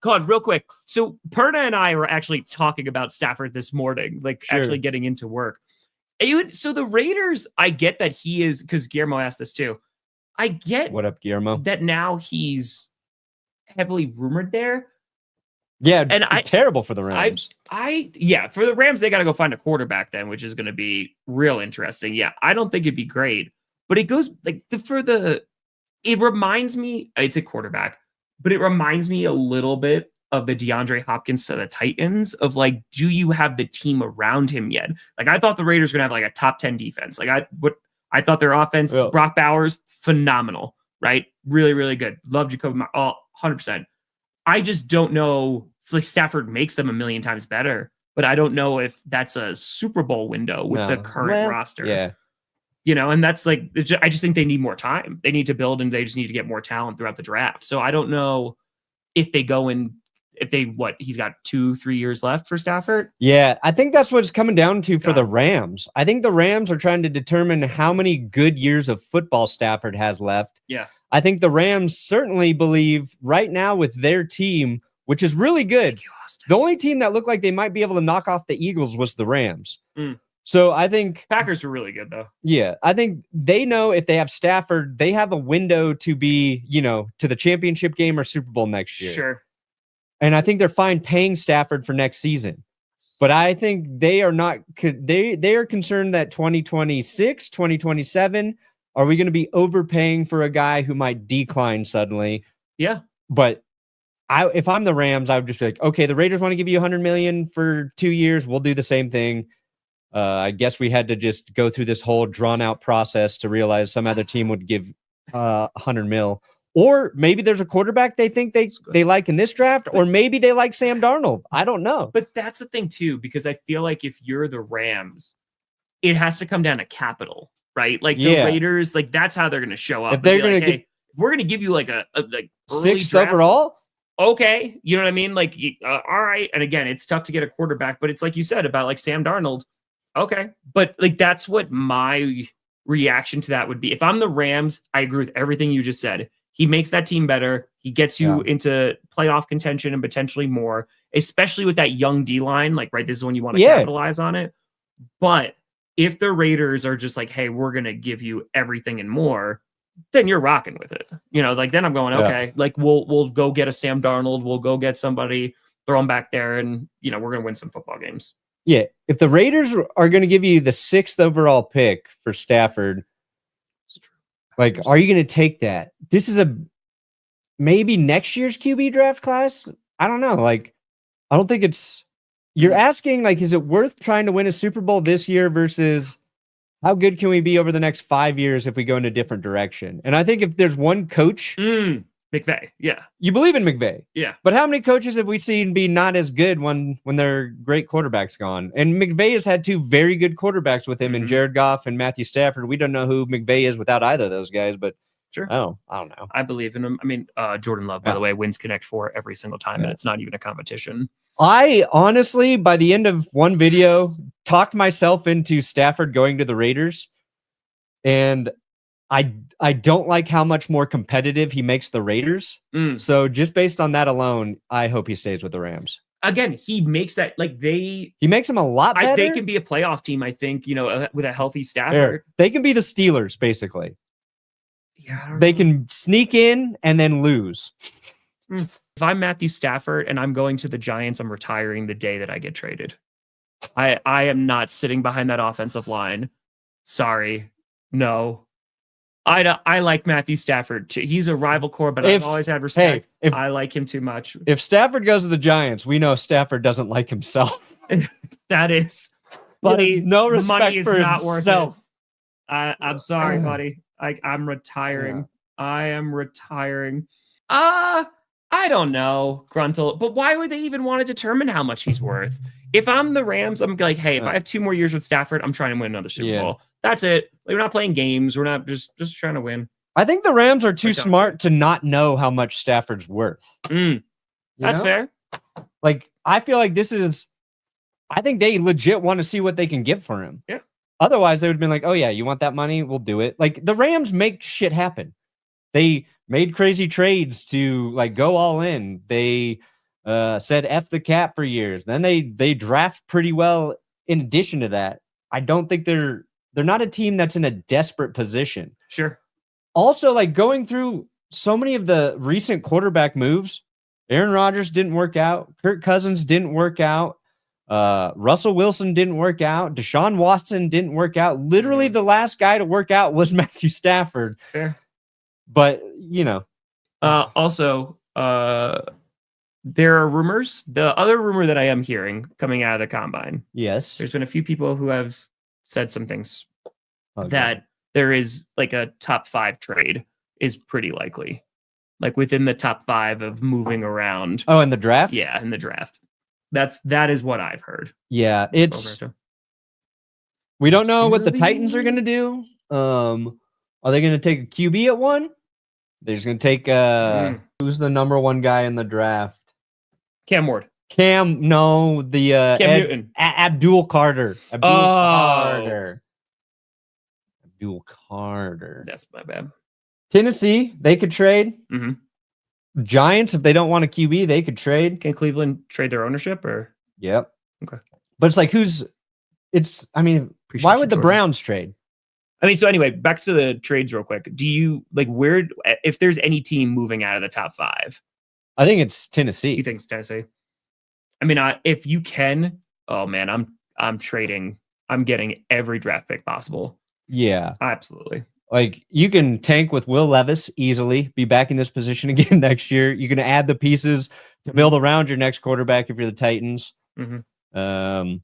Colin, real quick. So Perna and I were actually talking about Stafford this morning, like actually getting into work. So the Raiders, I get that he is, because Guillermo asked this too. I get what up, Guillermo? That now he's heavily rumored there. Yeah, and terrible for the Rams. For the Rams, they got to go find a quarterback then, which is going to be real interesting. Yeah, I don't think it'd be great, but it goes like it reminds me, it's a quarterback, but it reminds me a little bit of the DeAndre Hopkins to the Titans of like, do you have the team around him yet? Like, I thought the Raiders were going to have like a top 10 defense. Like I thought their offense, Brock Bowers, phenomenal, right? Really, really good. Love Jacoby, 100%. I just don't know. It's like Stafford makes them a million times better, but I don't know if that's a Super Bowl window with the current roster. Yeah. And that's like, I just think they need more time. They need to build and they just need to get more talent throughout the draft. So I don't know if they go in, he's got 2-3 years left for Stafford. Yeah, I think that's what it's coming down to for the Rams. I think the Rams are trying to determine how many good years of football Stafford has left. Yeah. I think the Rams certainly believe right now with their team, which is really good. The only team that looked like they might be able to knock off the Eagles was the Rams. So I think Packers were really good though. Yeah, I think they know if they have Stafford, they have a window to be, to the championship game or Super Bowl next year. Sure. And I think they're fine paying Stafford for next season. But I think they are not, they are concerned that 2026, 2027, are we going to be overpaying for a guy who might decline suddenly? Yeah. But if I'm the Rams, I would just be like, okay, the Raiders want to give you $100 million for 2 years. We'll do the same thing. I guess we had to just go through this whole drawn out process to realize some other team would give $100 million. Or maybe there's a quarterback they think they like in this draft, or maybe they like Sam Darnold. I don't know. But that's the thing too, because I feel like if you're the Rams, it has to come down to capital, right? Like the Raiders, like that's how they're going to show up. If they're going to we're going to give you like a sixth overall. Okay. You know what I mean? Like, all right. And again, it's tough to get a quarterback, but it's like you said about like Sam Darnold. Okay. But like, that's what my reaction to that would be. If I'm the Rams, I agree with everything you just said. He makes that team better. He gets you into playoff contention and potentially more, especially with that young D-line. Like, right, this is when you want to capitalize on it. But if the Raiders are just like, hey, we're going to give you everything and more, then you're rocking with it. Like then I'm going, okay, like we'll go get a Sam Darnold. We'll go get somebody, throw him back there, and, we're going to win some football games. Yeah. If the Raiders are going to give you the 6th overall pick for Stafford, like, are you going to take that? This is maybe next year's QB draft class. I don't know. Like, I don't think you're asking, like, is it worth trying to win a Super Bowl this year versus how good can we be over the next 5 years if we go in a different direction? And I think if there's one coach, McVay, yeah. You believe in McVay. Yeah. But how many coaches have we seen be not as good when their great quarterback's gone? And McVay has had 2 very good quarterbacks with him, and Jared Goff and Matthew Stafford. We don't know who McVay is without either of those guys, but sure. I don't know. I believe in him. I mean, Jordan Love, by the way, wins Connect 4 every single time, and it's not even a competition. I honestly, by the end of one video, talked myself into Stafford going to the Raiders, and I don't like how much more competitive he makes the Raiders. So just based on that alone, I hope he stays with the Rams. Again, he makes that he makes them a lot better. They can be a playoff team, I think, with a healthy Stafford. They can be the Steelers, basically. Yeah, they can sneak in and then lose. If I'm Matthew Stafford and I'm going to the Giants, I'm retiring the day that I get traded. I am not sitting behind that offensive line. Sorry. No. I like Matthew Stafford too. He's a rival core, but I've always had respect. I like him too much. If Stafford goes to the Giants, we know Stafford doesn't like himself. That is, buddy. No respect money is for not himself. Worth it. I'm sorry, buddy. I'm retiring. Yeah. I am retiring. I don't know, Gruntle. But why would they even want to determine how much he's worth? If I'm the Rams, I'm like, hey, if I have 2 more years with Stafford, I'm trying to win another Super Bowl. That's it. We're not playing games. We're not just trying to win. I think the Rams are too smart to not know how much Stafford's worth. That's fair. Like, I feel like I think they legit want to see what they can get for him. Yeah. Otherwise, they would have been like, oh, yeah, you want that money? We'll do it. Like, the Rams make shit happen. They made crazy trades to, like, go all in. They said F the cap for years. Then they draft pretty well in addition to that. I don't think they're not a team that's in a desperate position. Sure. Also, like going through so many of the recent quarterback moves, Aaron Rodgers didn't work out. Kirk Cousins didn't work out. Russell Wilson didn't work out. Deshaun Watson didn't work out. Literally, the last guy to work out was Matthew Stafford. Fair. But, you know. Also, there are rumors. The other rumor that I am hearing coming out of the combine. Yes. There's been a few people who have said some things Okay. that there is like a top 5 trade is pretty likely. Like within the top 5 of moving around. Oh, in the draft? Yeah, in the draft. That is what I've heard. Yeah, it's we don't know what the Titans are going to do. Are they going to take a QB at 1? They're just going to take who's the number 1 guy in the draft? Cam Ward. Cam Newton. Abdul Carter. Abdul Carter. That's my bad. Tennessee, they could trade. Mm-hmm. Giants, if they don't want a QB, they could trade. Can Cleveland trade their ownership or? Yep. Okay. But it's like why would the Browns trade? I mean, so anyway, back to the trades real quick. Do you if there's any team moving out of the top 5? I think it's Tennessee. You think it's Tennessee? I mean, if you can, oh man, I'm trading. I'm getting every draft pick possible. Yeah. Absolutely. Like you can tank with Will Levis easily, be back in this position again next year. You can add the pieces to build around your next quarterback if you're the Titans. Mm-hmm.